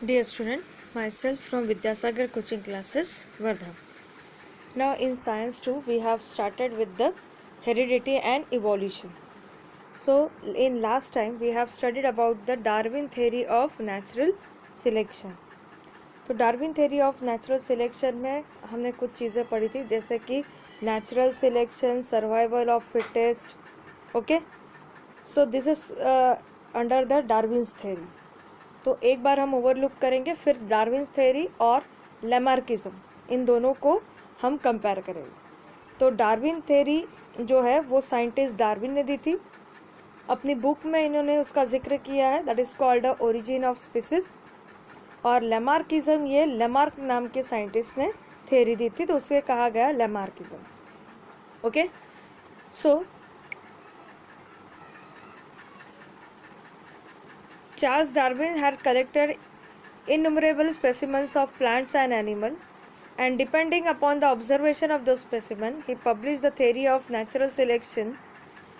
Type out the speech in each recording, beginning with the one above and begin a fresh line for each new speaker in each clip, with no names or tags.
Dear student, myself from Vidyasagar coaching classes, Vardha. Now in science 2 we have started with the heredity and evolution. So in last time we have studied about the Darwin theory of natural selection. तो Darwin theory of natural selection में हमने कुछ चीज़ें पढ़ी थी, जैसे कि natural selection, survival of fittest. Okay, so this is under the Darwin's theory. तो एक बार हम ओवरलुक करेंगे, फिर डार्विन्स थ्योरी और लैमार्किज्म, इन दोनों को हम कंपेयर करेंगे. तो डार्विन थ्योरी जो है वो साइंटिस्ट डार्विन ने दी थी. अपनी बुक में इन्होंने उसका जिक्र किया है, that is called the origin of species. और लैमार्किज्म ये लैमार्क नाम के साइंटिस्ट ने थ्योरी दी थी, तो उसे कहा गया Lamarckism. Okay, so Charles Darwin had collected innumerable specimens of plants and animals, and depending upon the observation of those specimens, he published the theory of natural selection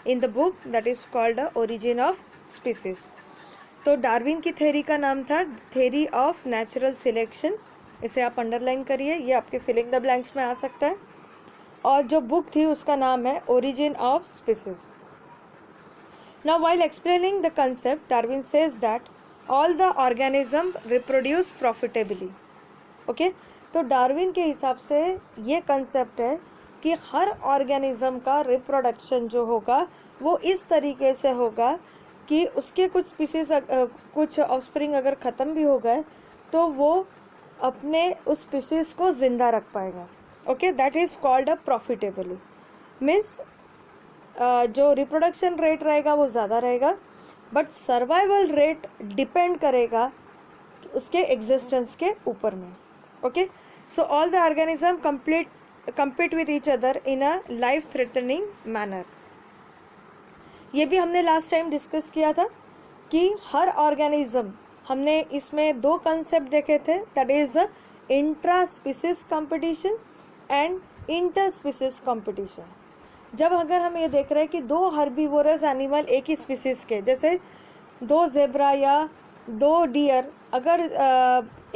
in the book that is called The Origin of Species. तो Darwin की theory का नाम था theory of natural selection. इसे आप underline करिए, ये आपके फिलिंग द ब्लैंक्स में आ सकता है. और जो बुक थी उसका नाम है origin of species. Now, while explaining the concept, Darwin says that all the organisms reproduce profitably. Okay? तो डार्विन के हिसाब से ये कंसेप्ट है कि हर ऑर्गेनिज्म का रिप्रोडक्शन जो होगा वो इस तरीके से होगा कि उसके कुछ स्पीसीज, कुछ ऑफस्प्रिंग अगर ख़त्म भी हो गए तो वो अपने उस स्पीसीज को ज़िंदा रख पाएगा. Okay, that is called a profitably. Means जो रिप्रोडक्शन रेट रहेगा वो ज़्यादा रहेगा, बट सर्वाइवल रेट डिपेंड करेगा उसके एग्जिस्टेंस के ऊपर में. Okay, so all the organism compete with each other in a life threatening manner. ये भी हमने लास्ट टाइम डिस्कस किया था कि हर ऑर्गेनिज्म, हमने इसमें दो कंसेप्ट देखे थे, that is intra species competition and inter species competition. जब अगर हम ये देख रहे हैं कि दो हर्बीवोरस एनिमल एक ही स्पीसीज़ के, जैसे दो जेब्रा या दो डियर अगर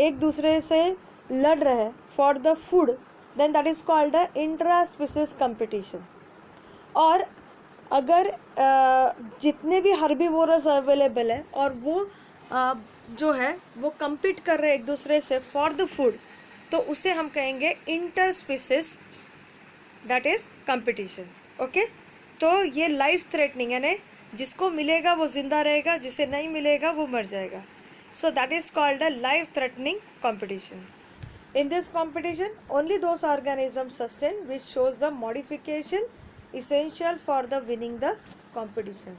एक दूसरे से लड़ रहे हैं for the food, then that is called the intra species competition. और अगर जितने भी हर्बीवोरस अवेलेबल है और वो जो है वो compete कर रहे हैं एक दूसरे से फॉर द फूड, तो उसे हम कहेंगे inter species, that is competition. Okay, तो ये लाइफ थ्रेटनिंग, यानी जिसको मिलेगा वो ज़िंदा रहेगा, जिसे नहीं मिलेगा वो मर जाएगा. So that is called a life threatening competition. In this competition, only those organisms sustain which shows the modification essential for the winning the competition.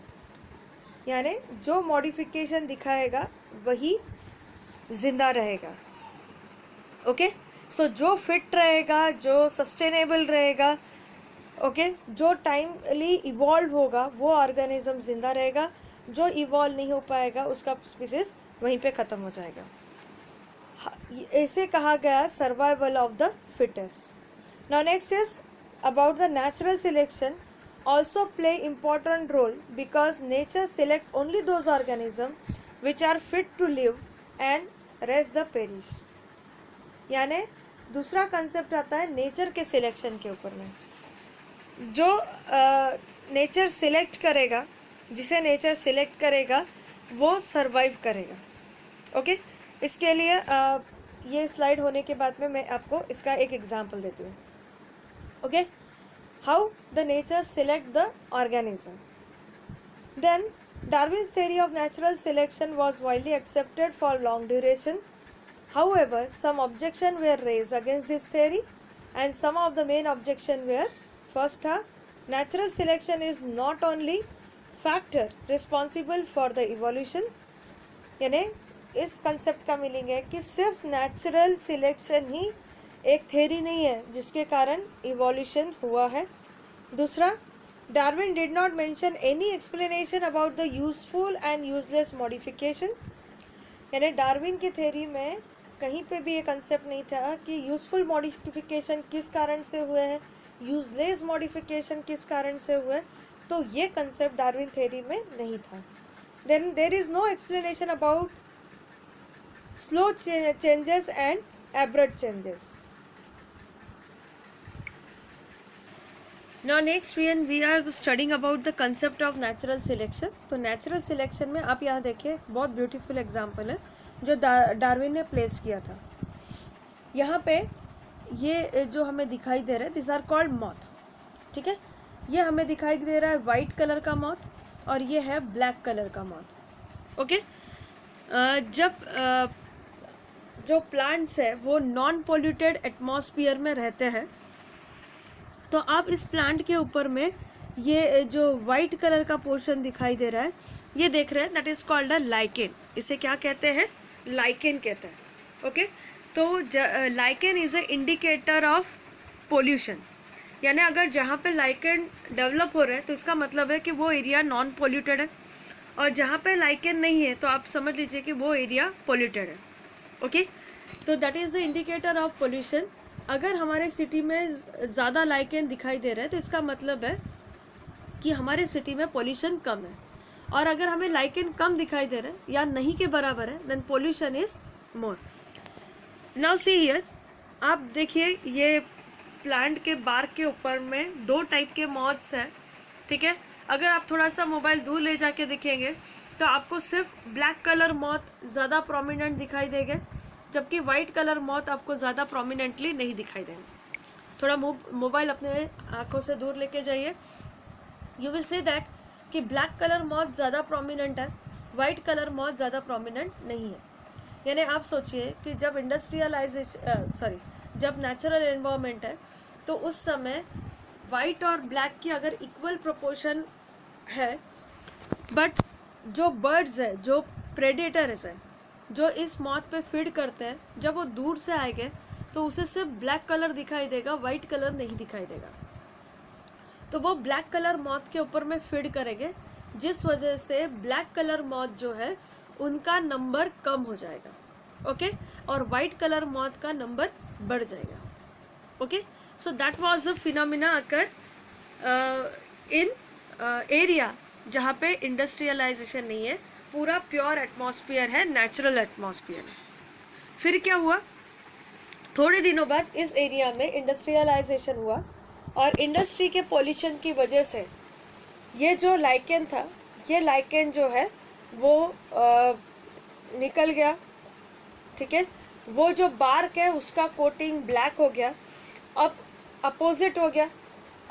यानी जो मॉडिफिकेशन दिखाएगा वही जिंदा रहेगा. ओके, सो जो फिट रहेगा, जो सस्टेनेबल रहेगा, ओके, जो टाइमली इवॉल्व होगा वो ऑर्गेनिज्म जिंदा रहेगा. जो इवॉल्व नहीं हो पाएगा उसका स्पीसीज वहीं पे ख़त्म हो जाएगा. ऐसे कहा गया survival of the fittest. Now next is about the natural selection also play important role because nature select only those organisms which are fit to live and rest the perish. यानी दूसरा कंसेप्ट आता है nature के selection के ऊपर में. जो nature select करेगा, जिसे नेचर सिलेक्ट करेगा वो सरवाइव करेगा. ओके, इसके लिए ये स्लाइड होने के बाद में मैं आपको इसका एक एग्जांपल देती हूँ. Okay, how the nature select the organism. Then Darwin's theory of natural selection was widely accepted for long duration. However, some objections were raised against this theory, and some of the main objections were: first, natural selection is not only factor responsible for the evolution. यानी इस concept का meaning है कि सिर्फ natural selection ही एक theory नहीं है जिसके कारण इवोल्यूशन हुआ है. दूसरा, Darwin did not mention any explanation about the useful and useless modification. यानी डार्विन की थ्योरी में कहीं पे भी ये कंसेप्ट नहीं था कि यूजफुल मॉडिफिकेशन किस कारण से हुए हैं, यूजलेस मॉडिफिकेशन किस कारण से हुए. तो ये कंसेप्ट डार्विन थ्योरी में नहीं था. Then there is no explanation about slow changes and abrupt changes. Now next we are studying about the concept of natural selection. तो natural selection में आप यहाँ देखिए बहुत ब्यूटीफुल एग्जाम्पल है जो डार्विन ने प्लेस किया था. यहाँ पे ये जो हमें दिखाई दे रहा है दिस आर कॉल्ड मॉथ. ठीक है, ये हमें दिखाई दे रहा है वाइट कलर का मॉथ और ये है ब्लैक कलर का मॉथ. ओके, जब जो प्लांट्स है वो नॉन पोल्यूटेड एटमॉस्फेयर में रहते हैं तो आप इस प्लांट के ऊपर में ये जो वाइट कलर का पोर्शन दिखाई दे रहा है ये देख रहे हैं, that is called a lichen. इसे क्या कहते हैं? लाइकेन कहते हैं. ओके, तो lichen is a indicator of pollution. यानी अगर जहाँ पे लाइकेन डेवलप हो रहा है तो इसका मतलब है कि वो एरिया नॉन पोल्यूटेड है, और जहाँ पे लाइकेन नहीं है तो आप समझ लीजिए कि वो एरिया पोल्यूटेड है. ओके, तो that is the indicator of pollution. अगर हमारे सिटी में ज़्यादा लाइकेन दिखाई दे रहा है तो इसका मतलब है कि हमारे सिटी में पोल्यूशन कम है, और अगर हमें लाइकेन कम दिखाई दे रहा है या नहीं के बराबर है then pollution is more. Now see here, आप देखिए ये प्लांट के बार्क के ऊपर में दो टाइप के मॉथ्स हैं. ठीक है, अगर आप थोड़ा सा मोबाइल दूर ले जाके देखेंगे तो आपको सिर्फ ब्लैक कलर मॉथ ज़्यादा प्रोमिनेंट दिखाई देंगे, जबकि वाइट कलर मॉथ आपको ज़्यादा प्रोमिनेंटली नहीं दिखाई देंगे. थोड़ा मोबाइल अपने आँखों से दूर लेके जाइए. यू विल सी दैट कि ब्लैक कलर मॉथ ज़्यादा प्रोमिनेंट है, वाइट कलर मॉथ ज़्यादा प्रोमिनेंट नहीं है. यानी आप सोचिए कि जब जब नेचुरल एनवायरनमेंट है तो उस समय वाइट और ब्लैक की अगर इक्वल प्रोपोर्शन है, बट जो बर्ड्स है, जो प्रेडेटर्स है, जो इस मॉथ पे फीड करते हैं, जब वो दूर से आएंगे तो उसे सिर्फ ब्लैक कलर दिखाई देगा, वाइट कलर नहीं दिखाई देगा. तो वो ब्लैक कलर मॉथ के ऊपर में फीड करेंगे, जिस वजह से ब्लैक कलर मॉथ जो है उनका नंबर कम हो जाएगा. ओके, और वाइट कलर मॉथ का नंबर बढ़ जाएगा. Okay, so that was a phenomena occur in area जहाँ पे इंडस्ट्रियलाइजेशन नहीं है, पूरा प्योर एटमॉस्फेयर है, नेचुरल एटमॉस्फेयर है. फिर क्या हुआ, थोड़े दिनों बाद इस एरिया में इंडस्ट्रियलाइजेशन हुआ और इंडस्ट्री के पॉल्यूशन की वजह से ये जो लाइकेन था, ये लाइकेन जो है वो निकल गया. ठीक है, वो जो बार्क है उसका कोटिंग ब्लैक हो गया. अब अपोजिट हो गया,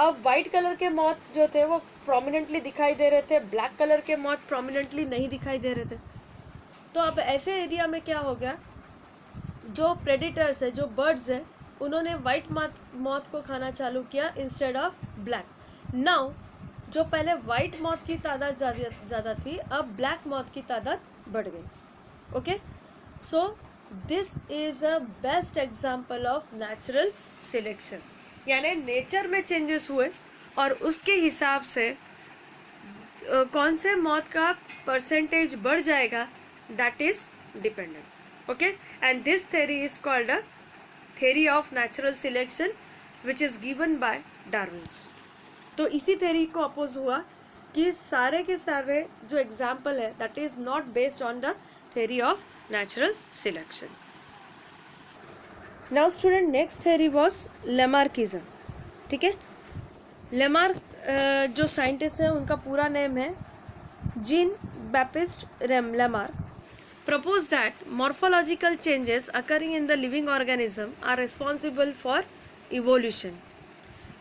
अब वाइट कलर के मॉथ जो थे वो प्रोमिनेंटली दिखाई दे रहे थे, ब्लैक कलर के मॉथ प्रोमिनेंटली नहीं दिखाई दे रहे थे. तो अब ऐसे एरिया में क्या हो गया, जो प्रेडिटर्स है, जो बर्ड्स है, उन्होंने वाइट मॉथ को खाना चालू किया इंस्टेड ऑफ ब्लैक. नाउ जो पहले वाइट मॉथ की तादाद ज़्यादा थी, अब ब्लैक मॉथ की तादाद बढ़ गई. Okay, so this is a best example of natural selection. यानी नेचर में चेंजेस हुए और उसके हिसाब से कौन से मॉथ का परसेंटेज बढ़ जाएगा, that is dependent. Okay, and this theory is called a theory of natural selection which is given by Darwin's. तो इसी थ्योरी को अपोज हुआ कि सारे के सारे जो एग्जाम्पल है that is not based on the theory of natural selection. Now student, next theory was Lamarckism. ठीक है, लेमार्क जो साइंटिस्ट हैं उनका पूरा नेम है Jean Baptiste Lamarck. Propose that morphological changes occurring in the living organism are responsible for evolution.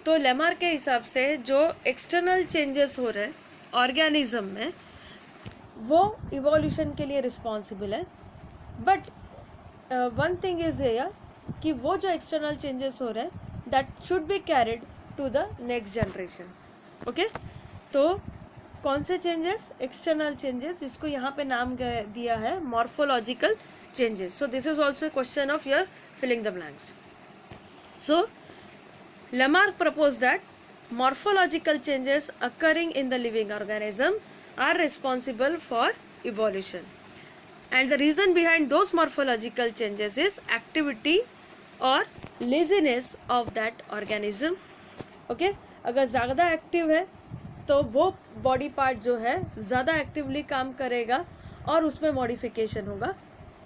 तो Lamarck के हिसाब से जो एक्सटर्नल चेंजेस हो रहे हैं ऑर्गेनिज्म में वो इवोल्यूशन के लिए रिस्पॉन्सिबल है. But one thing is here कि वो जो एक्सटर्नल चेंजेस हो रहे हैं that should be carried to the next generation. Okay, तो कौन से चेंजेस? एक्सटर्नल चेंजेस, इसको यहाँ पे नाम दिया है morphological changes. So this is also question of your filling the blanks. So Lamarck proposed that morphological changes occurring in the living organism are responsible for evolution, and the reason behind those morphological changes is activity or laziness of that organism. Okay, अगर ज़्यादा active है तो वो body part जो है ज़्यादा actively काम करेगा और उसमें मॉडिफिकेशन होगा.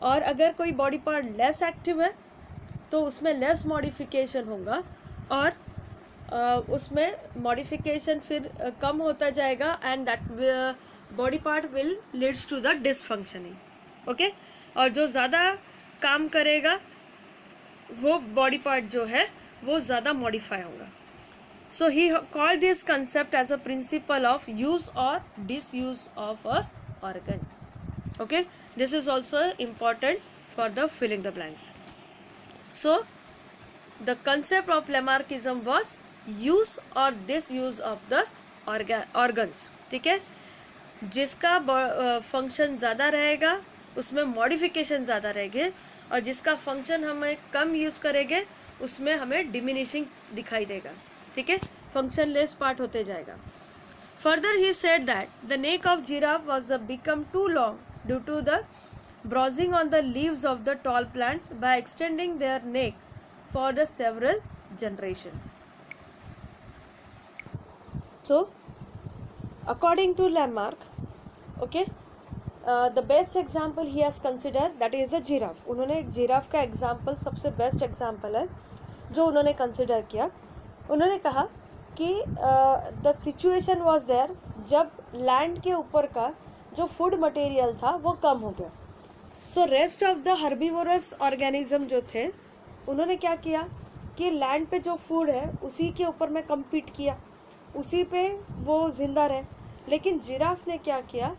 और अगर कोई बॉडी पार्ट लेस एक्टिव है तो उसमें लेस मॉडिफिकेशन होगा और उसमें मॉडिफिकेशन फिर कम होता जाएगा and that body part will leads to the dysfunctioning. Okay, और जो ज़्यादा काम करेगा वो बॉडी पार्ट जो है वो ज़्यादा मॉडिफाई होगा. So he called this concept as a principle of use और disuse of a organ. Okay, this is also important for the filling the blanks. So the concept of Lamarckism was use और disuse of the organs. ठीक है, जिसका function ज़्यादा रहेगा उसमें modification ज़्यादा रहेंगे और जिसका फंक्शन हमें कम यूज़ करेंगे उसमें हमें डिमिनिशिंग दिखाई देगा. ठीक है, फंक्शन लेस पार्ट होते जाएगा. Further he said that the neck of giraffe was become too long due to the browsing on the leaves of the tall plants by extending their neck for the several generation. So according to Lamarck, okay, the best example he has considered that is the giraffe. उन्होंने एक giraffe का example सबसे best example है जो उन्होंने consider किया. उन्होंने कहा कि द सिचुएशन वॉज देयर जब लैंड के ऊपर का जो फूड मटेरियल था वो कम हो गया. So rest of the herbivorous organism जो थे उन्होंने क्या किया कि लैंड पे जो फूड है उसी के ऊपर में कम्पीट किया, उसी पे वो जिंदा रहे. लेकिन जिराफ ने क्या किया,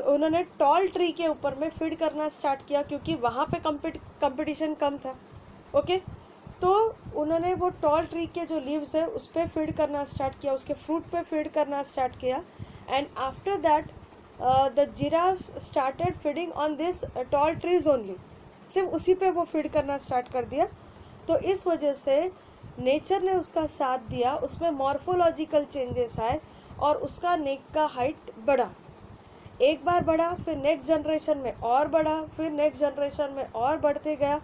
उन्होंने टॉल ट्री के ऊपर में फीड करना स्टार्ट किया क्योंकि वहाँ पे कंपटीशन कम था. ओके, तो उन्होंने वो टॉल ट्री के जो लीव्स है उस पर फीड करना स्टार्ट किया, उसके फ्रूट पे फीड करना स्टार्ट किया. And after that the giraffe started feeding on this tall trees only. सिर्फ उसी पे वो फीड करना स्टार्ट कर दिया. तो इस वजह से नेचर ने उसका साथ दिया, उसमें मॉर्फोलॉजिकल चेंजेस आए और उसका नेक का हाइट बढ़ा. एक बार बढ़ा, फिर नेक्स्ट जनरेशन में और बढ़ा, फिर नेक्स्ट जनरेशन में और बढ़ते गया.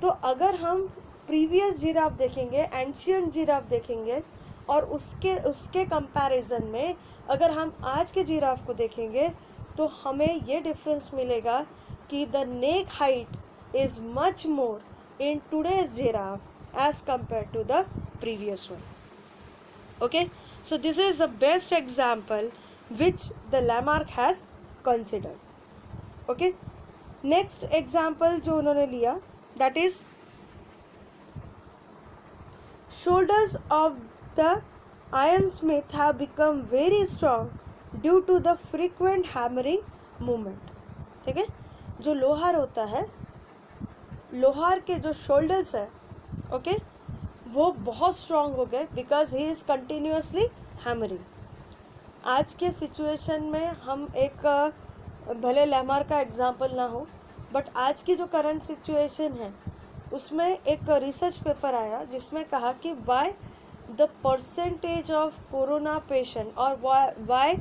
तो अगर हम प्रीवियस जिराफ देखेंगे, एंशियंट जिराफ देखेंगे और उसके कंपैरिजन में अगर हम आज के जिराफ को देखेंगे तो हमें ये डिफरेंस मिलेगा कि the neck height is much more in today's giraffe as compare to the previous one. Okay, so this is the best example which the Lamarck has considered. Okay, next example जो उन्होंने लिया that is shoulders of the ironsmith have become very strong due to the frequent hammering movement. ठीक है, जो लोहार होता है, लोहार के जो शोल्डर्स है, ओके, वो बहुत स्ट्रांग हो गए because he is continuously hammering. आज के सिचुएशन में हम एक भले लैमार्क का एग्जाम्पल ना हो बट आज की जो करंट सिचुएशन है उसमें एक रिसर्च पेपर आया जिसमें कहा कि why the percentage of corona patient और why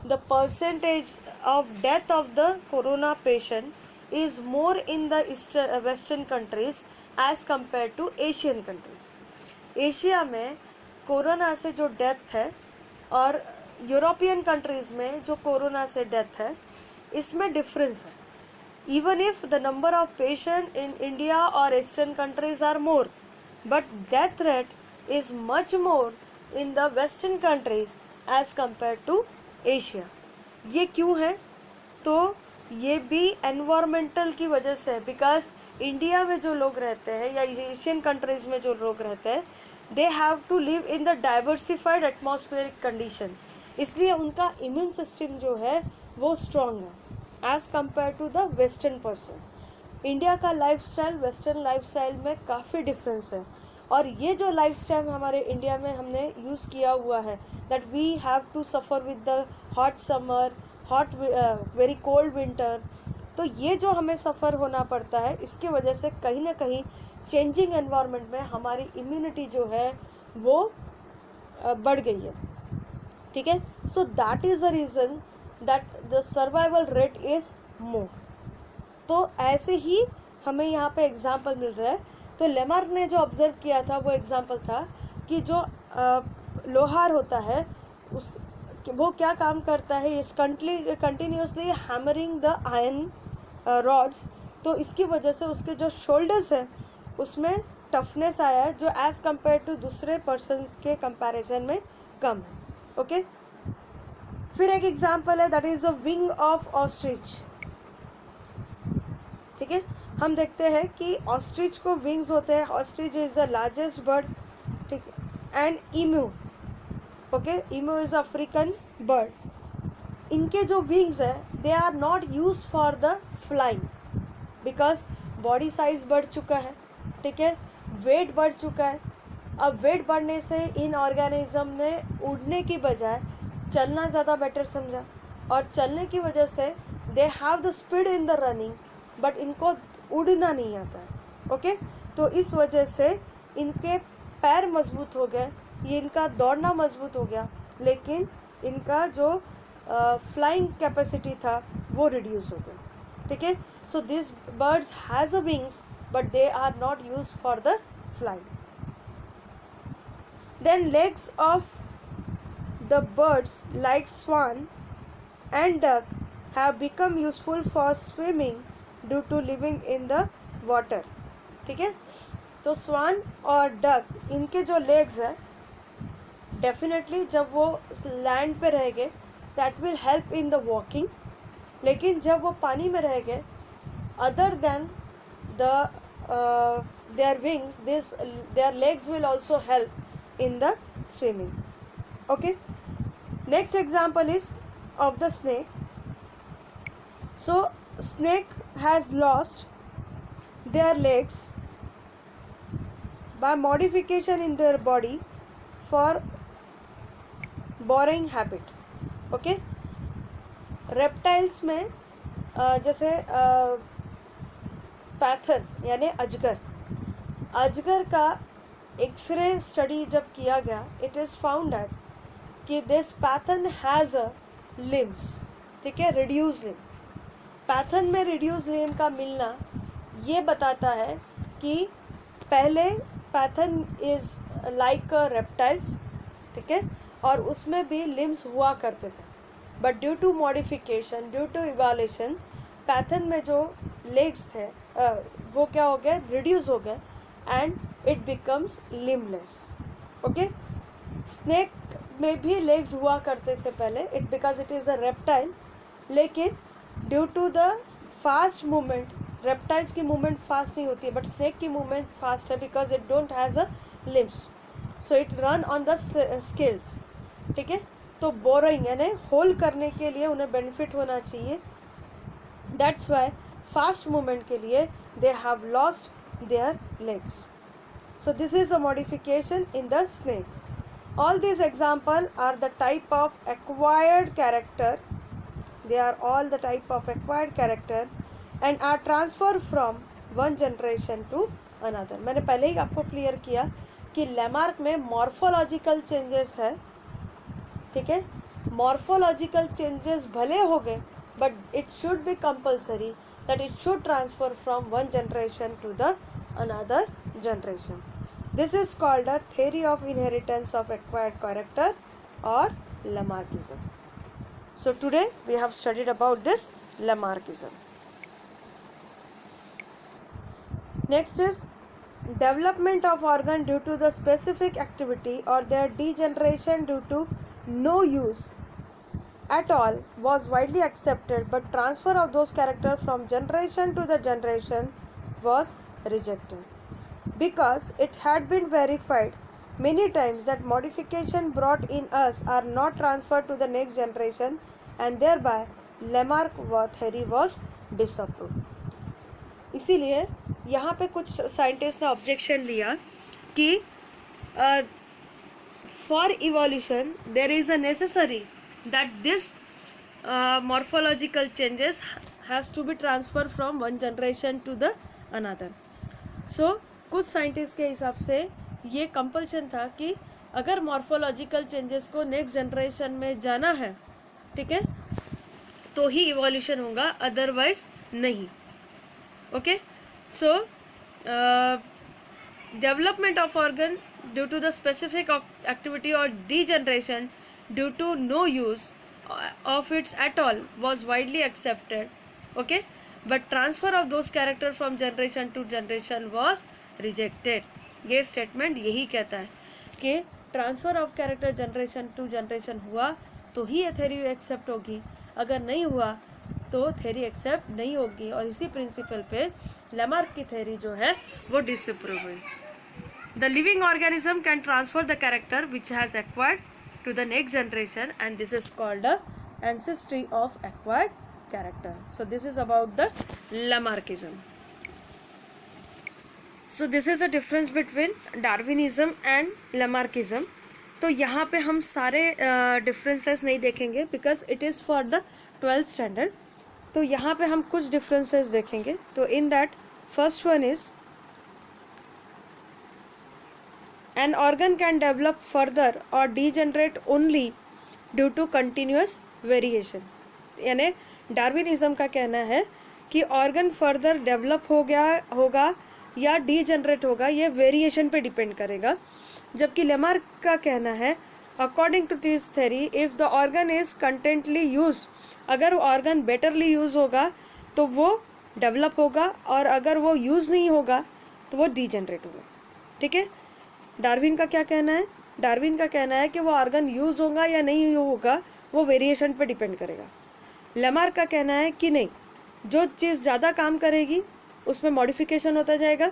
the percentage of death of the corona patient is more in the western countries as compare to Asian countries. Asia में corona से जो डेथ है और यूरोपियन कंट्रीज़ में जो corona से death है इसमें डिफरेंस है. Even if the number of patients in India or Eastern countries are more, but death rate is much more in the Western countries as compared to Asia. ये क्यों है? तो ये भी एनवायरमेंटल की वजह से है. बिकॉज इंडिया में जो लोग रहते हैं या एशियन कंट्रीज़ में जो लोग रहते हैं they have to live in the diversified atmospheric condition, इसलिए उनका इम्यून सिस्टम जो है वो स्ट्रॉन्ग है as compare to the western person. India का लाइफस्टाइल वेस्टर्न लाइफस्टाइल में काफ़ी डिफरेंस है और ये जो लाइफस्टाइल हमारे इंडिया में हमने यूज़ किया हुआ है that we have to suffer with the hot summer, hot very cold winter. तो ये जो हमें सफ़र होना पड़ता है इसके वजह से कहीं ना कहीं चेंजिंग एनवायरनमेंट में हमारी इम्यूनिटी जो है वो बढ़ गई है. ठीक है, so that is the reason that the survival rate is more. तो ऐसे ही हमें यहाँ पे एग्जाम्पल मिल रहा है. तो लेमार्क ने जो ऑब्जर्व किया था वो एग्जाम्पल था कि जो लोहार होता है वो क्या काम करता है, इस continuously hammering the iron rods, तो इसकी वजह से उसके जो शोल्डर्स है उसमें टफनेस आया है जो एज़ कम्पेयर टू दूसरे पर्सन के कंपैरिजन में कम है. ओके. फिर एक एग्जांपल है, that is the wing of ostrich. ठीक है, हम देखते हैं कि ऑस्ट्रिच को विंग्स होते हैं. Ostrich is the largest bird. ठीक है. And emu. Okay, emu is African bird. इनके जो विंग्स है they are not use for the flying because body size बढ़ चुका है. ठीक है, वेट बढ़ चुका है. अब वेट बढ़ने से इन ऑर्गेनिज्म ने उड़ने की बजाय चलना ज़्यादा बेटर समझा, और चलने की वजह से they have the speed in the running, but इनको उड़ना नहीं आता है. ओके, तो इस वजह से इनके पैर मजबूत हो गए, ये इनका दौड़ना मजबूत हो गया, लेकिन इनका जो फ्लाइंग कैपेसिटी था वो रिड्यूस हो गया. ठीक है, so this birds has a wings but they are not use for the flying. Then legs of the birds like swan and duck have become useful for swimming due to living in the water. ठीक है, तो स्वान और duck इनके जो legs है definitely जब वो land पे रहेंगे that will help in the walking, लेकिन जब वो पानी में रहेंगे other than the their wings, their legs will also help in the swimming. Okay, next example is of the snake. So snake has lost their legs by modification in their body for burrowing habit. Okay, reptiles में जैसे Python यानी अजगर का x ray study जब किया गया, it is found that कि this Python has a limbs. ठीक है, रिड्यूस लिम. पैथन में रिड्यूस लिम का मिलना ये बताता है कि पहले पैथन इज़ लाइक रेप्टाइल्स. ठीक है, और उसमें भी लिम्स हुआ करते थे, but due to modification, due to evolution, python में जो लेग्स थे वो क्या हो गए, रिड्यूस हो गए, and it becomes limbless. Okay, snake में भी लेग्स हुआ करते थे पहले, it because it is a reptile, लेकिन due to the fast movement, reptiles की मूवमेंट फास्ट नहीं होती है बट स्नेक की मूवमेंट फास्ट है because it don't has a limbs, so it run on the skills. ठीक है, तो बोरिंग यानी होल करने के लिए उन्हें बेनिफिट होना चाहिए. दैट्स वाई फास्ट मूवमेंट के लिए they have lost their legs. So this is a modification in the snake. All these examples are the type of acquired character. They are all the type of acquired character and are transferred from one generation to another. मैंने पहले ही आपको clear किया कि Lamarck में morphological changes है. ठीक है, morphological changes भले हो गए but it should be compulsory that it should transfer from one generation to the another generation. This is called a theory of inheritance of acquired character or Lamarckism. So today we have studied about this Lamarckism. Next is development of organ due to the specific activity or their degeneration due to no use at all was widely accepted, but transfer of those characters from generation to the generation was rejected because it had been verified many times that modification brought in us are not transferred to the next generation, and thereby Lamarck theory was disapproved. इसीलिए यहाँ पे कुछ scientist ने objection लिया कि for evolution there is a necessary that this morphological changes has to be transferred from one generation to the another. So कुछ scientist के हिसाब से ये कंपल्शन था कि अगर मॉर्फोलॉजिकल चेंजेस को नेक्स्ट जनरेशन में जाना है, ठीक है, तो ही इवोल्यूशन होगा, अदरवाइज नहीं. Okay, so development of organ due to the specific activity और degeneration due to no use of its at all was widely accepted. Okay, but transfer of those character from generation to generation was rejected. ये statement यही कहता है कि transfer of character generation to generation हुआ तो ही ये theory accept होगी, अगर नहीं हुआ तो थ्योरी एक्सेप्ट नहीं होगी। और इसी प्रिंसिपल पे लैमार्क की थ्योरी जो है वो डिसअप्रूव हुई। The living organism can transfer the character which has acquired to the next generation, and this is called the ancestry of acquired character. So this is about the Lamarckism. So this is the difference between Darwinism and Lamarckism. तो यहाँ पे हम सारे differences नहीं देखेंगे because it is for the 12th standard. तो यहाँ पे हम कुछ differences देखेंगे। तो in that first one is an organ can develop further or degenerate only due to continuous variation. यानी डार्विनिज्म का कहना है कि ऑर्गन फर्दर डेवलप हो गया होगा या डीजनरेट होगा, ये वेरिएशन पे डिपेंड करेगा। जबकि लेमार्क का कहना है according to this theory if the organ is constantly use, अगर ऑर्गन बेटरली यूज़ होगा तो वो डेवलप होगा, और अगर वो यूज़ नहीं होगा तो वो डीजनरेट होगा। ठीक है। डार्विन का क्या कहना है? डार्विन का कहना है कि वो ऑर्गन यूज़ होगा या नहीं होगा वो वेरिएशन पे डिपेंड करेगा। लेमार्क का कहना है कि नहीं, जो चीज़ ज़्यादा काम करेगी उसमें मॉडिफिकेशन होता जाएगा,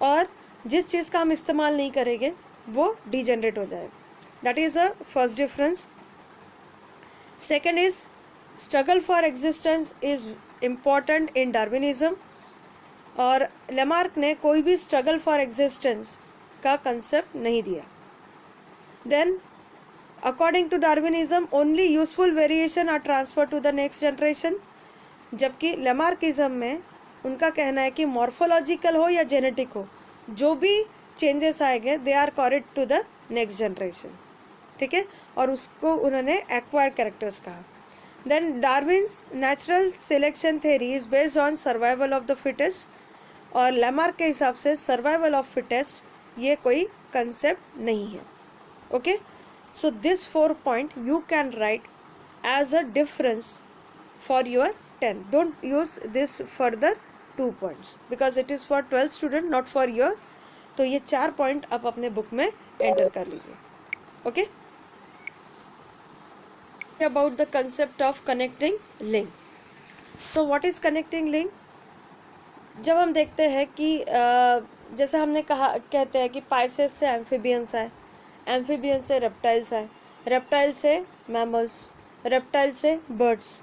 और जिस चीज़ का हम इस्तेमाल नहीं करेंगे वो डीजनरेट हो जाएगा। That is a first difference. Second is struggle for existence is important in Darwinism, और लेमार्क ने कोई भी स्ट्रगल फॉर एग्जिस्टेंस का कंसेप्ट नहीं दिया। Then according to Darwinism only useful variation are transfer to the next generation, जबकि Lamarckism में उनका कहना है कि मॉर्फोलॉजिकल हो या जेनेटिक हो, जो भी चेंजेस आएंगे they are carried to the next generation. ठीक है, और उसको उन्होंने एक्वायर्ड कैरेक्टर्स कहा। Then Darwin's natural selection theory is based on survival of the fittest, और लेमार्क के हिसाब से सर्वाइवल ऑफ फिटेस्ट ये कोई कंसेप्ट नहीं है। Okay, so this 4 point you can write as a difference for your 10. Don't use this further 2 points because it is for 12th student, not for your. तो ये 4 point आप अपने book में enter कर लीजिए। Okay, about the concept of connecting link. So what is connecting link? जब हम देखते हैं कि जैसे हमने कहते हैं कि पाइसेस से एम्फीबियंस आए, एम्फीबियंस से रेप्टाइल्स आए, रेप्टाइल से मैमल्स, रेप्टाइल से बर्ड्स।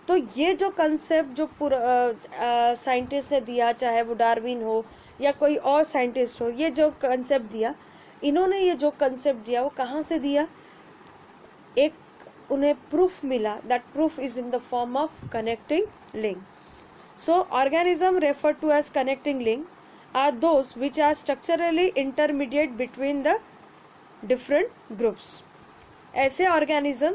तो ये जो कंसेप्ट जो पूरा साइंटिस्ट ने दिया, चाहे वो डार्विन हो या कोई और साइंटिस्ट हो, ये जो कंसेप्ट दिया, इन्होंने ये जो कंसेप्ट दिया वो कहाँ से दिया? एक उन्हें प्रूफ मिला, that proof is in the form of connecting link. So organism referred to as connecting link are those which are structurally intermediate between the different groups. ऐसे ऑर्गेनिज्म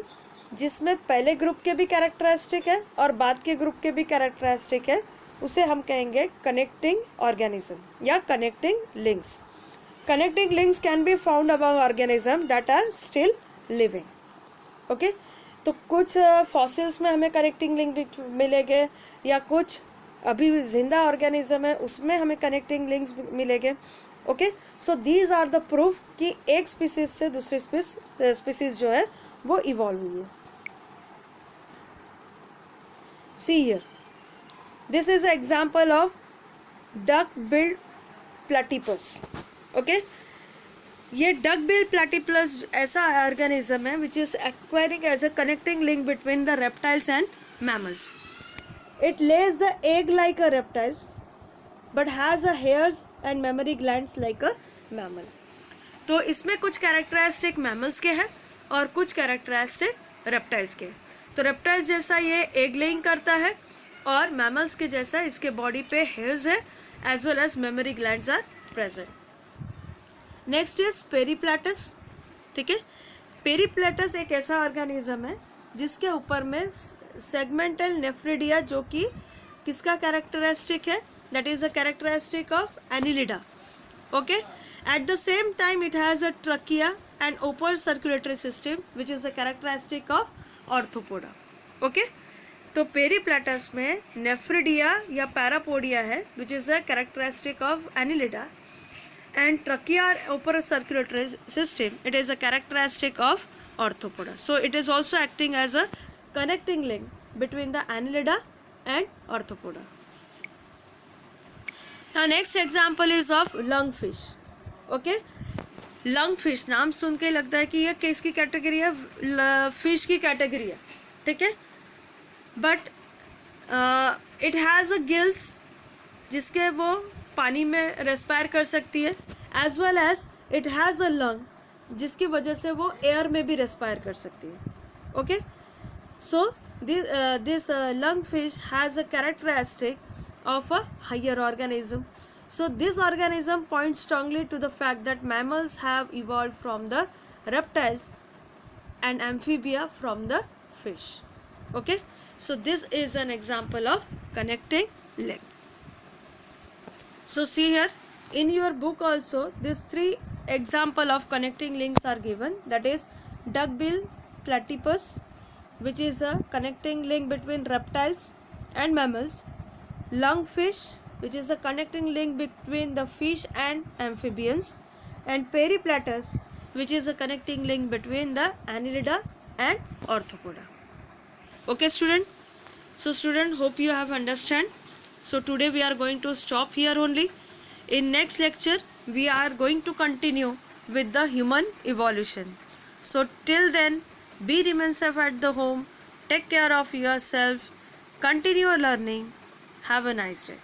जिसमें पहले ग्रुप के भी कैरेक्टरिस्टिक है और बाद के ग्रुप के भी कैरेक्टरिस्टिक है, उसे हम कहेंगे कनेक्टिंग ऑर्गेनिज्म या connecting links. Connecting links can be found among organism that are still living. Okay, तो कुछ फॉसिल्स में हमें कनेक्टिंग लिंक मिलेंगे, या कुछ अभी जिंदा ऑर्गेनिज्म है उसमें हमें कनेक्टिंग लिंक्स मिलेंगे। Okay, so these are the proof कि एक स्पीसीज से दूसरी स्पीसीज जो है वो इवॉल्व हुई है। See here, this is an example of duck billed platypus. Okay, ये डक बिल्ड प्लेटिपस ऐसा ऑर्गेनिज्म है which is acquiring as a connecting link between the reptiles and mammals. It lays the egg like a reptiles but has a hairs and mammary glands like a mammal. तो इसमें कुछ characteristic mammals के हैं और कुछ characteristic reptiles के। तो reptiles जैसा ये एग लेइंग करता है, और मैमल्स के जैसा इसके बॉडी पे हेयर्स है as well as mammary glands are present. Next is Peripatus. ठीक है, पेरीप्लेटस एक ऐसा ऑर्गेनिज्म है जिसके ऊपर में सेगमेंटल नेफ्रिडिया, जो कि किसका कैरेक्टरिस्टिक है? That is a characteristic of Annelida. Okay, at the same time it has a trachea and open circulatory system which is a characteristic of Arthropoda. Okay, तो पेरीप्लेटस में नेफ्रिडिया या parapodia है which is a characteristic of Annelida, and trachea upper circulatory system, it is a characteristic of arthropoda. So it is also acting as a connecting link between the annelida and arthropoda. Now next example is of lungfish. Okay, lungfish नाम सुन के लगता है कि ये किसकी category है, fish की category है, ठीक है, but it has a gills जिसके वो पानी में रेस्पायर कर सकती है, as well as it has a lung जिसकी वजह से वो एयर में भी रेस्पायर कर सकती है. Okay, so this lung fish has a characteristic of a higher organism. So this organism points strongly to the fact that mammals have evolved from the reptiles and amphibia from the fish. Okay, so this is an example of connecting link. So see here in your book also these three example of connecting links are given, that is duckbill platypus which is a connecting link between reptiles and mammals, lungfish which is a connecting link between the fish and amphibians, and periplatus which is a connecting link between the annelida and arthropoda. Okay student, so student, hope you have understand. So today we are going to stop here only. In next lecture we are going to continue with the human evolution. So till then, remain safe at the home, take care of yourself, continue learning, have a nice day.